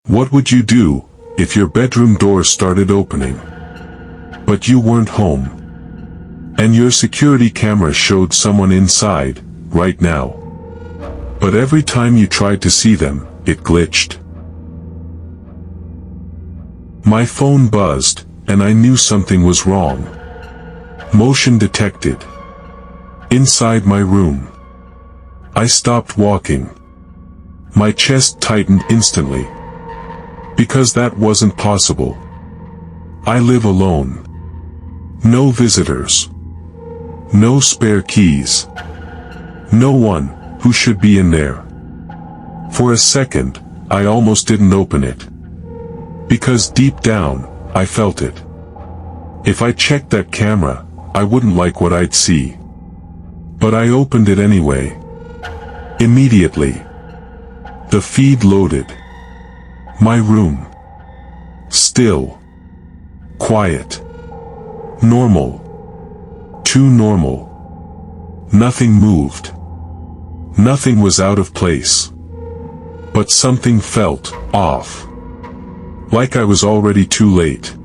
What would you do if your bedroom door started opening, but you weren't home, and your security camera showed someone inside, right now? But every time you tried to see them, it glitched. My phone buzzed, and I knew something was wrong. Motion detected. Inside my room. I stopped walking. My chest tightened instantly. Because that wasn't possible. I live alone. No visitors. No spare keys. No one who should be in there. For a second, I almost didn't open it. Because deep down, I felt it. If I checked that camera, I wouldn't like what I'd see. But I opened it anyway. Immediately. The feed loaded. My room. Still. Quiet. Normal. Too normal. Nothing moved. Nothing was out of place. But something felt off. Like I was already too late.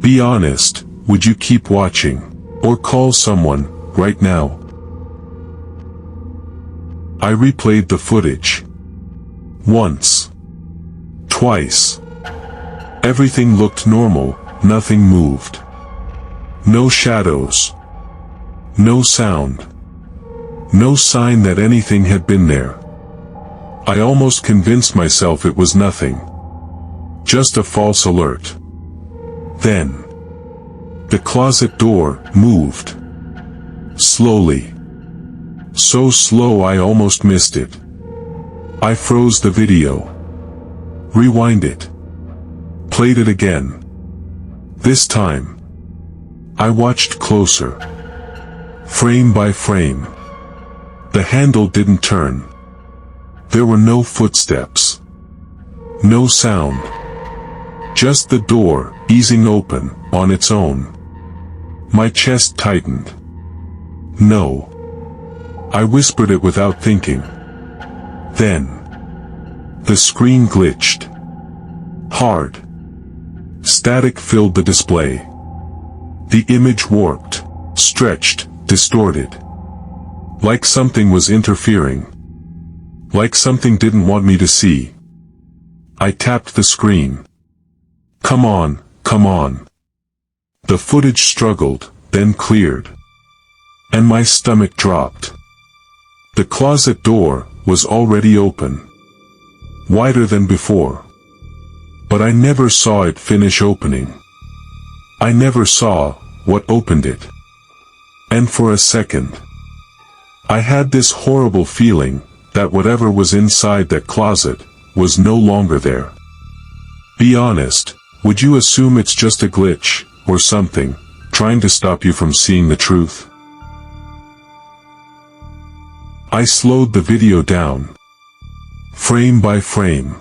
Be honest, would you keep watching, or call someone, right now? I replayed the footage. Once. Twice. Everything looked normal, nothing moved. No shadows. No sound. No sign that anything had been there. I almost convinced myself it was nothing. Just a false alert. Then. The closet door moved. Slowly. So slow I almost missed it. I froze the video. Rewind it. Played it again. This time. I watched closer. Frame by frame. The handle didn't turn. There were no footsteps. No sound. Just the door, easing open, on its own. My chest tightened. No. I whispered it without thinking. Then. The screen glitched. Hard. Static filled the display. The image warped, stretched, distorted. Like something was interfering. Like something didn't want me to see. I tapped the screen. Come on, come on. The footage struggled, then cleared. And my stomach dropped. The closet door was already open. Wider than before. But I never saw it finish opening. I never saw what opened it. And for a second, I had this horrible feeling that whatever was inside that closet was no longer there. Be honest, would you assume it's just a glitch, or something, trying to stop you from seeing the truth? I slowed the video down. Frame by frame.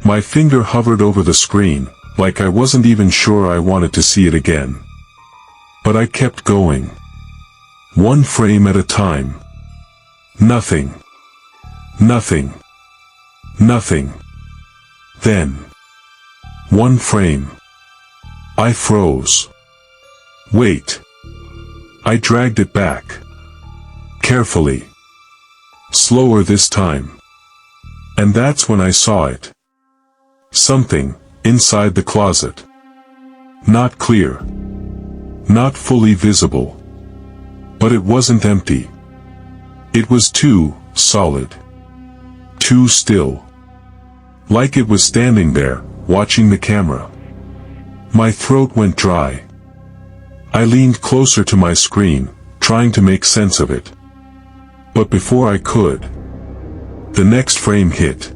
My finger hovered over the screen, like I wasn't even sure I wanted to see it again. But I kept going. One frame at a time. Nothing. Nothing. Nothing. Then. One frame. I froze. Wait. I dragged it back. Carefully. Slower this time. And that's when I saw it. Something, inside the closet. Not clear. Not fully visible. But it wasn't empty. It was too solid. Too still. Like it was standing there, watching the camera. My throat went dry. I leaned closer to my screen, trying to make sense of it. But before I could, the next frame hit.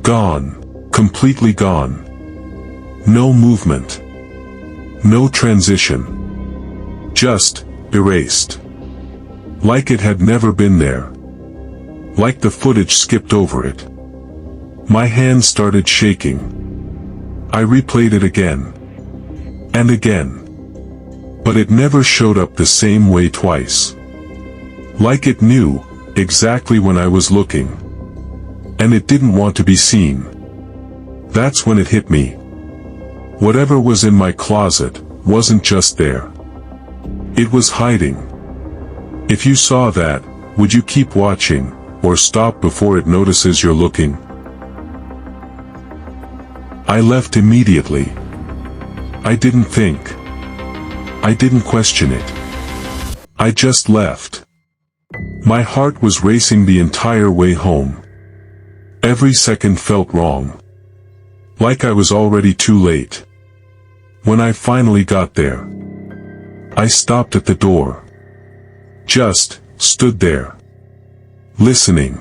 Gone. Completely gone. No movement. No transition. Just erased. Like it had never been there. Like the footage skipped over it. My hands started shaking. I replayed it again. And again. But it never showed up the same way twice. Like it knew exactly when I was looking. And it didn't want to be seen. That's when it hit me. Whatever was in my closet wasn't just there. It was hiding. If you saw that, would you keep watching, or stop before it notices you're looking? I left immediately. I didn't think. I didn't question it. I just left. My heart was racing the entire way home. Every second felt wrong. Like I was already too late. When I finally got there, I stopped at the door. Just stood there. Listening.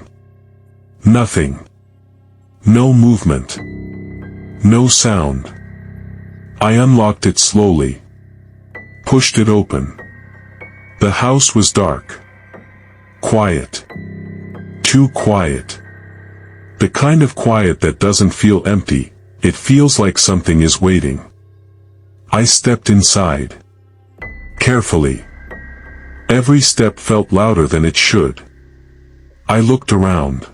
Nothing. No movement. No sound. I unlocked it slowly. Pushed it open. The house was dark. Quiet. Too quiet. The kind of quiet that doesn't feel empty, it feels like something is waiting. I stepped inside. Carefully. Every step felt louder than it should. I looked around.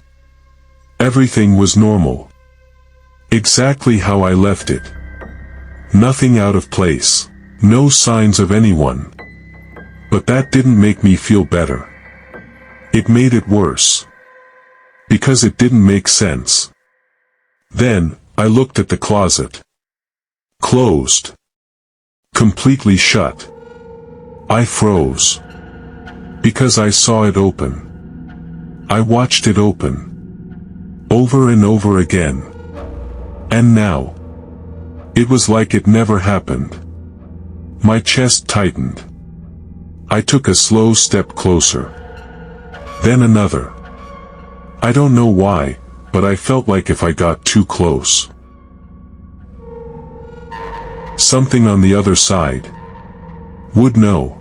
Everything was normal. Exactly how I left it. Nothing out of place. No signs of anyone. But that didn't make me feel better. It made it worse. Because it didn't make sense. Then, I looked at the closet. Closed. Completely shut. I froze. Because I saw it open. I watched it open. Over and over again. And now. It was like it never happened. My chest tightened. I took a slow step closer. Then another. I don't know why, but I felt like if I got too close, something on the other side would know.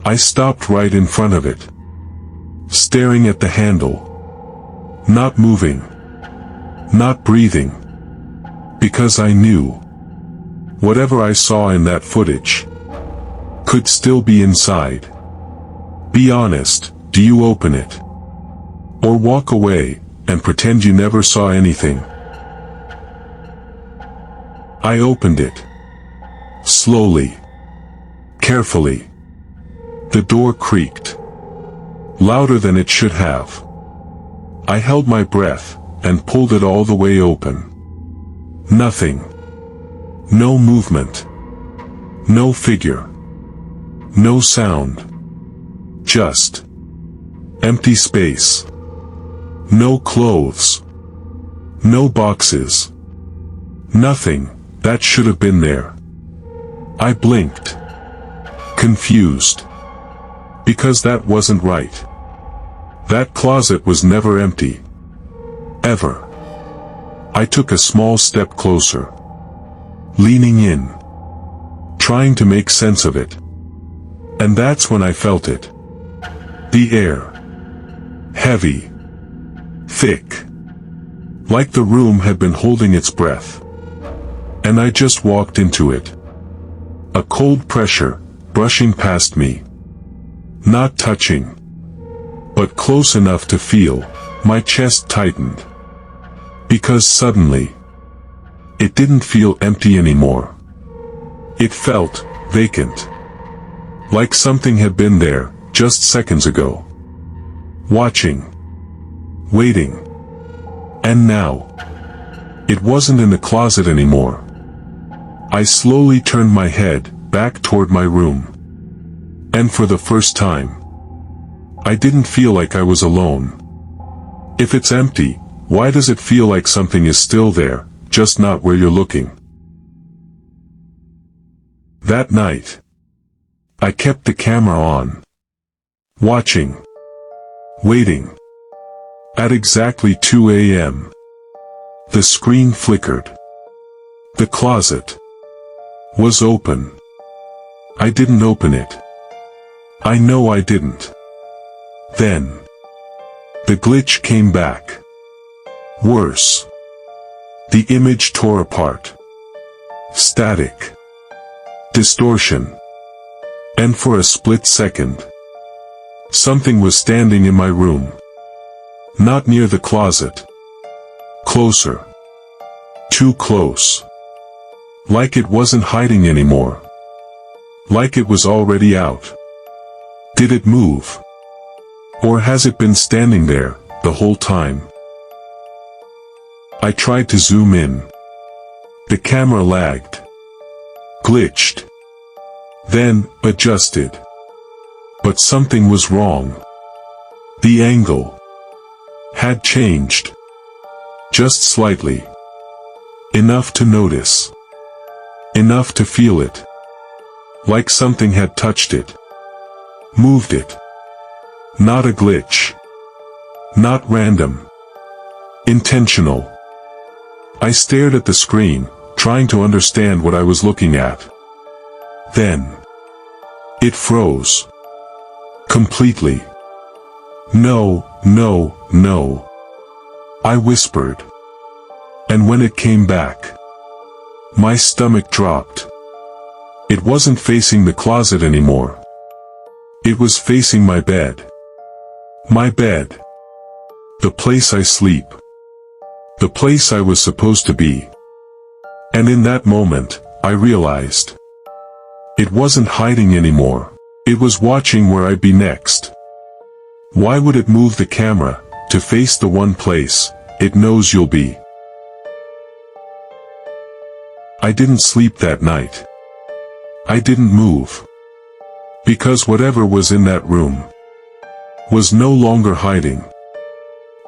I stopped right in front of it, staring at the handle. Not moving. Not breathing. Because I knew. Whatever I saw in that footage could still be inside. Be honest, do you open it? Or walk away, and pretend you never saw anything? I opened it. Slowly. Carefully. The door creaked. Louder than it should have. I held my breath, and pulled it all the way open. Nothing. No movement. No figure. No sound. Just empty space. No clothes. No boxes. Nothing that should have been there. I blinked. Confused. Because that wasn't right. That closet was never empty. Ever. I took a small step closer. Leaning in. Trying to make sense of it. And that's when I felt it. The air. Heavy. Thick. Like the room had been holding its breath. And I just walked into it. A cold pressure, brushing past me. Not touching. But close enough to feel. My chest tightened. Because suddenly, it didn't feel empty anymore. It felt vacant. Like something had been there, just seconds ago. Watching. Waiting. And now, it wasn't in the closet anymore. I slowly turned my head back toward my room. And for the first time, I didn't feel like I was alone. If it's empty, why does it feel like something is still there, just not where you're looking? That night, I kept the camera on. Watching. Waiting. At exactly 2 a.m. The screen flickered. The closet was open. I didn't open it. I know I didn't. Then, the glitch came back. Worse. The image tore apart. Static. Distortion. And for a split second, something was standing in my room. Not near the closet. Closer. Too close. Like it wasn't hiding anymore. Like it was already out. Did it move? Or has it been standing there the whole time? I tried to zoom in. The camera lagged. Glitched. Then, adjusted. But something was wrong. The angle had changed. Just slightly. Enough to notice. Enough to feel it. Like something had touched it. Moved it. Not a glitch. Not random. Intentional. I stared at the screen, trying to understand what I was looking at. Then it froze. Completely. No, no, no. I whispered. And when it came back, my stomach dropped. It wasn't facing the closet anymore. It was facing my bed. My bed. The place I sleep. The place I was supposed to be. And in that moment, I realized. It wasn't hiding anymore. It was watching where I'd be next. Why would it move the camera to face the one place it knows you'll be? I didn't sleep that night. I didn't move. Because whatever was in that room was no longer hiding.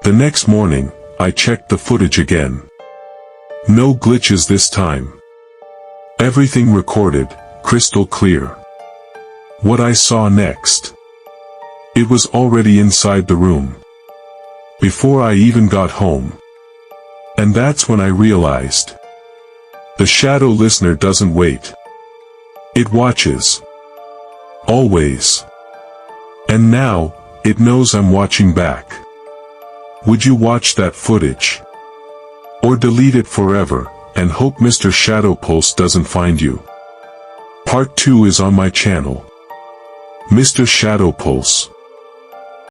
The next morning, I checked the footage again. No glitches this time. Everything recorded, crystal clear. What I saw next. It was already inside the room. Before I even got home. And that's when I realized. The shadow listener doesn't wait. It watches. Always. And now, it knows I'm watching back. Would you watch that footage? Or delete it forever, and hope Mr. SHADOWPULSE doesn't find you? Part 2 is on my channel. Mr. SHADOWPULSE.